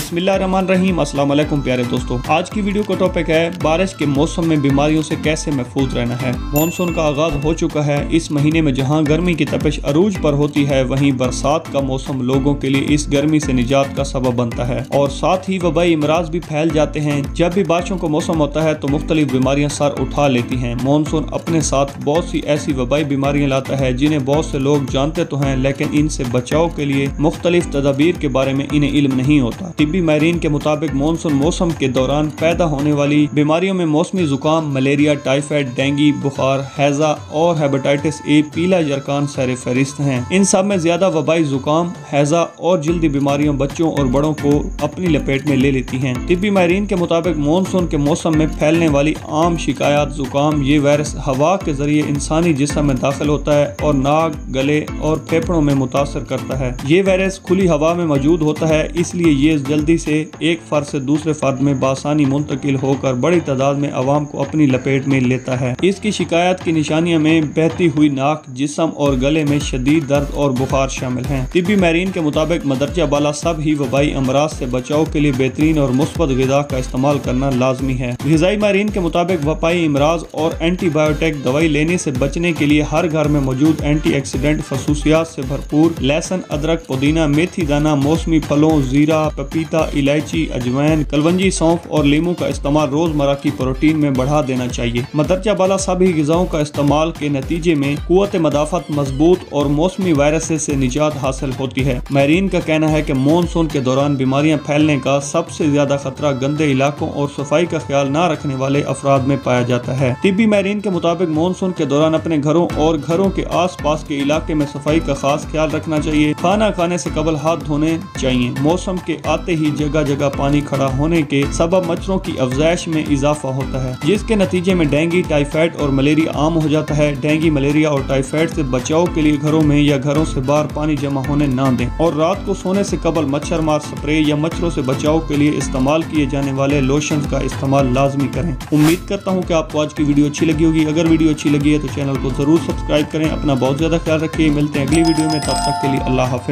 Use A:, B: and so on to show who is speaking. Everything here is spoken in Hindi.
A: बिस्मिल्लाहिर्रहमानिर्रहीम। अस्सलाम वालेकुम प्यारे दोस्तों, आज की वीडियो का टॉपिक है बारिश के मौसम में बीमारियों से कैसे महफूज रहना है। मानसून का आगाज हो चुका है। इस महीने में जहां गर्मी की तपिश अरूज पर होती है, वहीं बरसात का मौसम लोगों के लिए इस गर्मी से निजात का सबब बनता है और साथ ही वबाई इमराज भी फैल जाते हैं। जब भी बारिशों का मौसम होता है तो मुख्तलिफ बीमारियां सर उठा लेती हैं। मानसून अपने साथ बहुत सी ऐसी वबाई बीमारियां लाता है जिन्हें बहुत से लोग जानते तो हैं, लेकिन इनसे बचाव के लिए मुख्तलिफ तदाबीर के बारे में इन्हें इल्म नहीं होता। तिब्बी माहिरीन के मुताबिक मानसून मौसम के दौरान पैदा होने वाली बीमारियों में मौसमी जुकाम, मलेरिया, टाइफाइड, डेंगू बुखार, हैजा और हेपेटाइटिस ए पीला जरकान सर फहरिस्त हैं। इन सब में ज्यादा वबाई जुकाम, हैजा और जल्दी बीमारियों बच्चों और बड़ों को अपनी लपेट में ले लेती हैं। तिब्बी माहिरीन के मुताबिक मानसून के मौसम में फैलने वाली आम शिकायत जुकाम, ये वायरस हवा के जरिए इंसानी जिस्म में दाखिल होता है और नाक, गले और फेफड़ों में मुतासर करता है। ये वायरस खुली हवा में मौजूद होता है, इसलिए ये जल्दी से एक फर्द से दूसरे फर्द में बासानी मुंतकिल होकर बड़ी तादाद में अवाम को अपनी लपेट में लेता है। इसकी शिकायत की निशानियों में बहती हुई नाक, जिस्म और गले में शदीद दर्द और बुखार शामिल हैं। तिब्बी माहिरीन के मुताबिक मदरजा बाला सब ही वबाई अमराज से बचाव के लिए बेहतरीन और मुस्बत ग़िज़ा का इस्तेमाल करना लाजमी है। ग़िज़ाई माहिरीन के मुताबिक वबाई अमराज और एंटीबायोटिक दवाई लेने से बचने के लिए हर घर में मौजूद एंटीऑक्सीडेंट खसूसियात से भरपूर लहसुन, अदरक, पुदीना, मेथी दाना, मौसमी फलों, जीरा, पपीता, इलायची, अजवाइन, कलवंजी, सौंफ और लीमू का इस्तेमाल रोजमर्रा की प्रोटीन में बढ़ा देना चाहिए। मदरजा बाला सभी ग़िज़ाओं का इस्तेमाल के नतीजे में कुव्वत मदाफ़त मजबूत और मौसमी वायरस से निजात हासिल होती है। माहिरीन का कहना है कि मानसून के दौरान बीमारियां फैलने का सबसे ज्यादा खतरा गंदे इलाकों और सफाई का ख्याल न रखने वाले अफराद में पाया जाता है। तिब्बी माहिरीन के मुताबिक मानसून के दौरान अपने घरों और घरों के आस पास के इलाके में सफाई का खास ख्याल रखना चाहिए। खाना खाने से कबल हाथ धोने चाहिए। मौसम के आते ही जगह जगह पानी खड़ा होने के सबब मच्छरों की अफजाइश में इजाफा होता है, जिसके नतीजे में डेंगू, टाइफाइड और मलेरिया आम हो जाता है। डेंगू, मलेरिया और टाइफाइड से बचाव के लिए घरों में या घरों से बाहर पानी जमा होने ना दें और रात को सोने से कबल मच्छर मार स्प्रे या मच्छरों से बचाव के लिए इस्तेमाल किए जाने वाले लोशन का इस्तेमाल लाजमी करें। उम्मीद करता हूँ कि आपको आज की वीडियो अच्छी लगी होगी। अगर वीडियो अच्छी लगी है तो चैनल को जरूर सब्सक्राइब करें। अपना बहुत ज्यादा ख्याल रखिए। मिलते हैं अगली वीडियो में, तब तक के लिए अल्लाह हाफिज।